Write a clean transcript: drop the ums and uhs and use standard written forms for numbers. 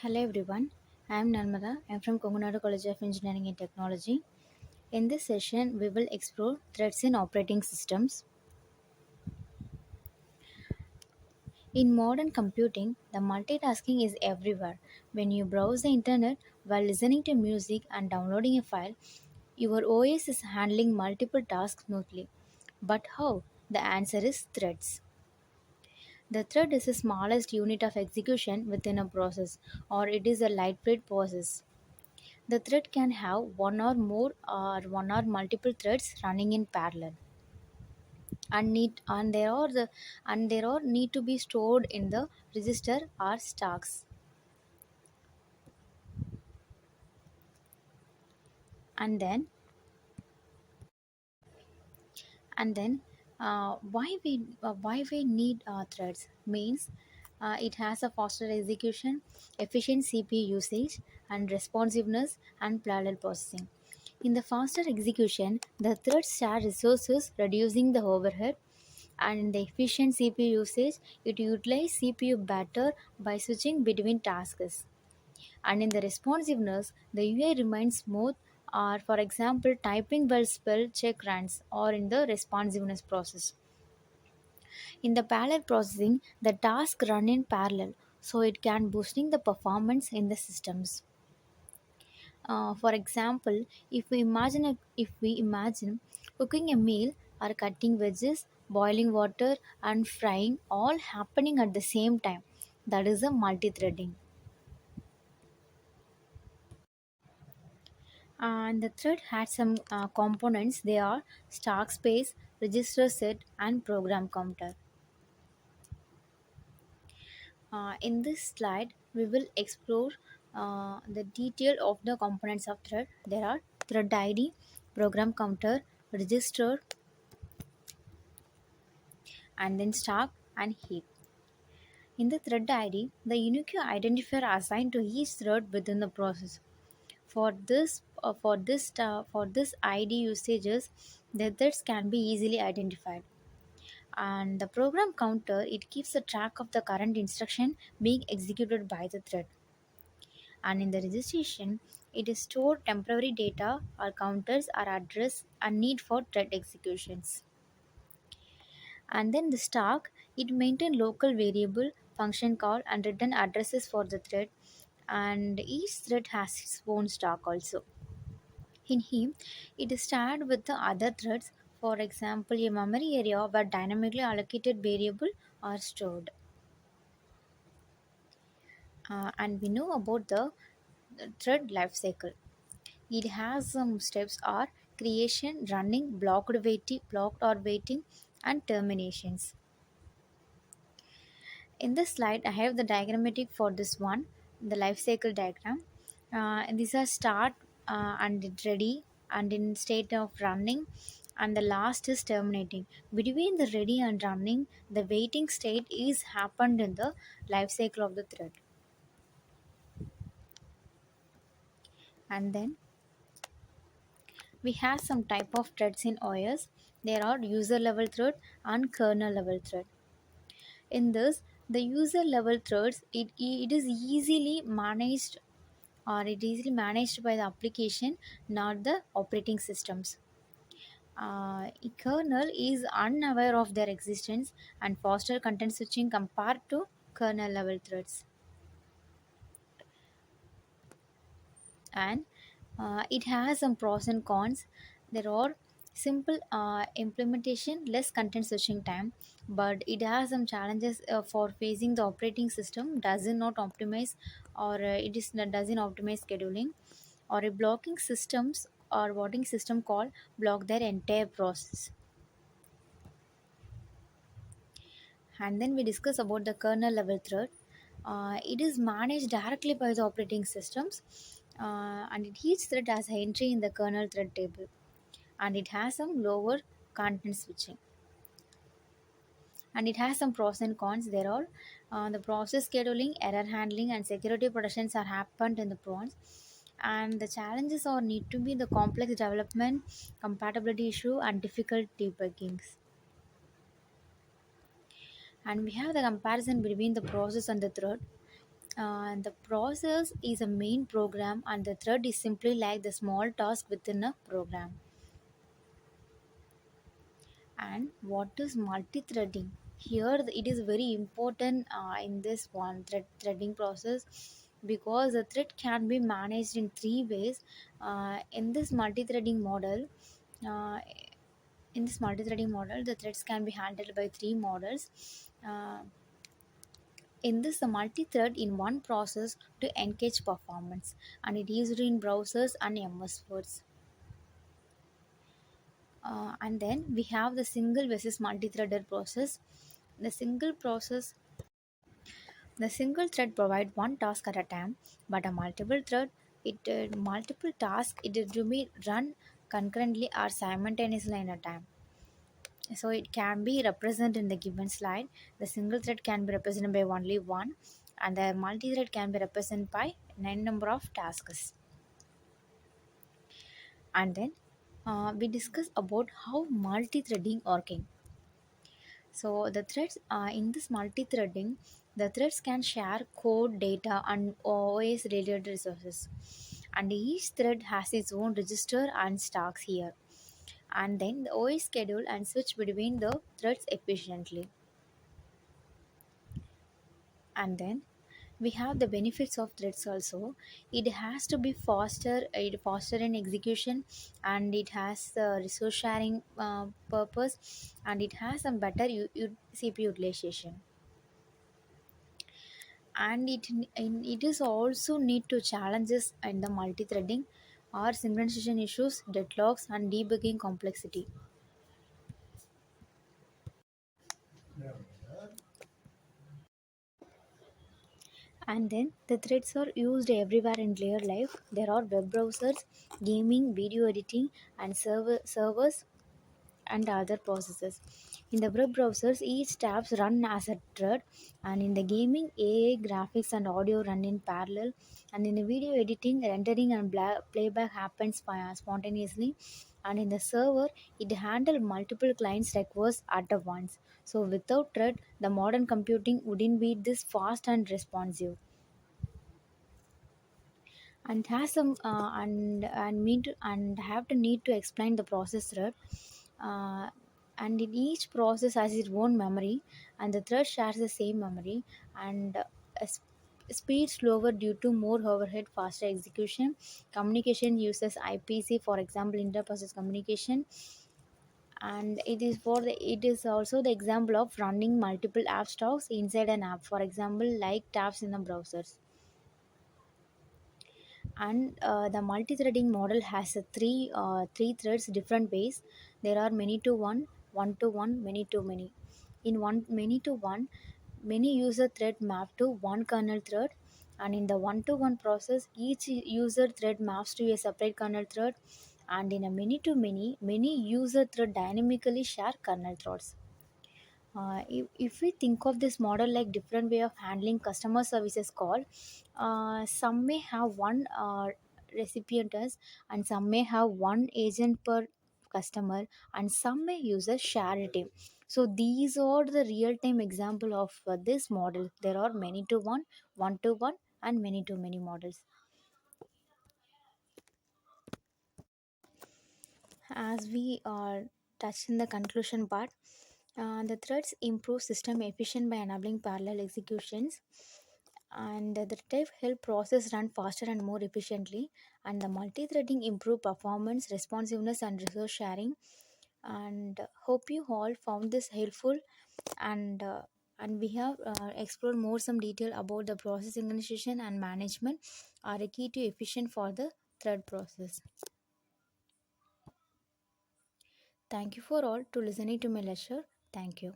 Hello everyone, I am Narmada. I am from Kongunadu College of Engineering and Technology. In this session, we will explore threats in operating systems. In modern computing, the multitasking is everywhere. When you browse the internet while listening to music and downloading a file, your OS is handling multiple tasks smoothly. But how? The answer is threads. The thread is the smallest unit of execution within a process, or it is a lightweight process. The thread can have one or multiple threads running in parallel, and there are need to be stored in the register or stacks. And then and then why we need threads means it has a faster execution, efficient CPU usage, and responsiveness and parallel processing. In the faster execution, the threads share resources, reducing the overhead, and in the efficient CPU usage, it utilizes CPU better by switching between tasks. And in the responsiveness, the UI remains smooth, or for example, typing while spell check runs, or in the responsiveness process. In the parallel processing, the tasks run in parallel, so it can boosting the performance in the systems. For example, if we imagine cooking a meal or cutting veggies, boiling water, and frying all happening at the same time, that is a multi-threading. And the thread had some components. They are stack space, register set, and program counter. In this slide, we will explore the detail of the components of thread. There are thread ID, program counter, register, and then stack and heap. In the thread ID, the unique identifier assigned to each thread within the process. For this ID usages, the threads can be easily identified. And the program counter, it keeps a track of the current instruction being executed by the thread. And in the registration, it is stored temporary data or counters or address and need for thread executions. And then the stack, it maintain local variable, function call, and return addresses for the thread. And each thread has its own stack also. In him, it is shared with the other threads. For example, a memory area where dynamically allocated variable are stored. And we know about the thread lifecycle. It has some steps are creation, running, blocked or waiting, and terminations. In this slide, I have the diagrammatic for this one, the life cycle diagram. And these are start and it ready and in state of running, and the last is terminating. Between the ready and running, the waiting state is happened in the life cycle of the thread. And then we have some type of threads in OS. There are user level thread and kernel level thread. In this, the user level threads, it is easily managed, or it is easily managed by the application, not the operating systems. A kernel is unaware of their existence and faster content switching compared to kernel level threads. And it has some pros and cons. There are simple implementation, less content switching time, but it has some challenges for facing the operating system does not optimize, or doesn't optimize scheduling, or a blocking systems or voting system call block their entire process. And then we discuss about the kernel level thread. It is managed directly by the operating systems, and each thread has an entry in the kernel thread table, and it has some lower content switching. And it has some pros and cons. There are the process scheduling, error handling, and security protections are happened in the prawns. And the challenges are need to be the complex development, compatibility issue, and difficult debuggings. And we have the comparison between the process and the thread. And the process is a main program, and the thread is simply like the small task within a program. And what is multi-threading? Here it is very important in this one threading process, because the thread can be managed in three ways. In this multi-threading model, uh, the threads can be handled by three models. Uh, in this, the multi-thread in one process to engage performance, and it is used in browsers and MS Words. And then we have the single versus multi-threaded process. The single process, the single thread provide one task at a time, but a multiple thread, multiple tasks, it will be run concurrently or simultaneously in a time. So it can be represented in the given slide. The single thread can be represented by only one, and the multi-thread can be represented by nine number of tasks. And then we discuss about how multi-threading working. So the threads in this multi-threading, the threads can share code, data, and OS related resources. And each thread has its own register and stacks here. And then the OS schedule and switch between the threads efficiently. And then we have the benefits of threads also. It has to be faster in execution, and it has the resource sharing purpose, and it has some better CPU utilization. And it is also need to challenges in the multi-threading or synchronization issues, deadlocks, and debugging complexity. And then the threads are used everywhere in real life. There are web browsers, gaming, video editing, and servers and other processes. In the web browsers, each tabs run as a thread, and in the gaming, AI graphics and audio run in parallel, and in the video editing, rendering and playback happens spontaneously, and in the server, it handles multiple clients requests at once. So without thread, the modern computing wouldn't be this fast and responsive. And has some and have to need to explain the process thread, uh, and in each process has its own memory, and the thread shares the same memory, and speed slower due to more overhead, faster execution. Communication uses IPC, for example interprocess communication, and it is also the example of running multiple app stocks inside an app, for example like tabs in the browsers. And the multi-threading model has a three threads different ways. There are many to one, one to one, many to many. In one many to one, many user thread map to one kernel thread, and in the one to one process each user thread maps to a separate kernel thread, and in a many to many user thread dynamically share kernel threads. If we think of this model like different way of handling customer services call, some may have one recipienters, and some may have one agent per customer, and some may use a shared team. So these are the real time example of this model. There are many to one to one, and many to many models. As we touched in the conclusion part, the threads improve system efficient by enabling parallel executions, and the type help process run faster and more efficiently, and the multi-threading improve performance, responsiveness, and resource sharing. And hope you all found this helpful, and and we have explored more some detail about the process organization and management are a key to efficient for the thread process. Thank you for all to listening to my lecture. Thank you.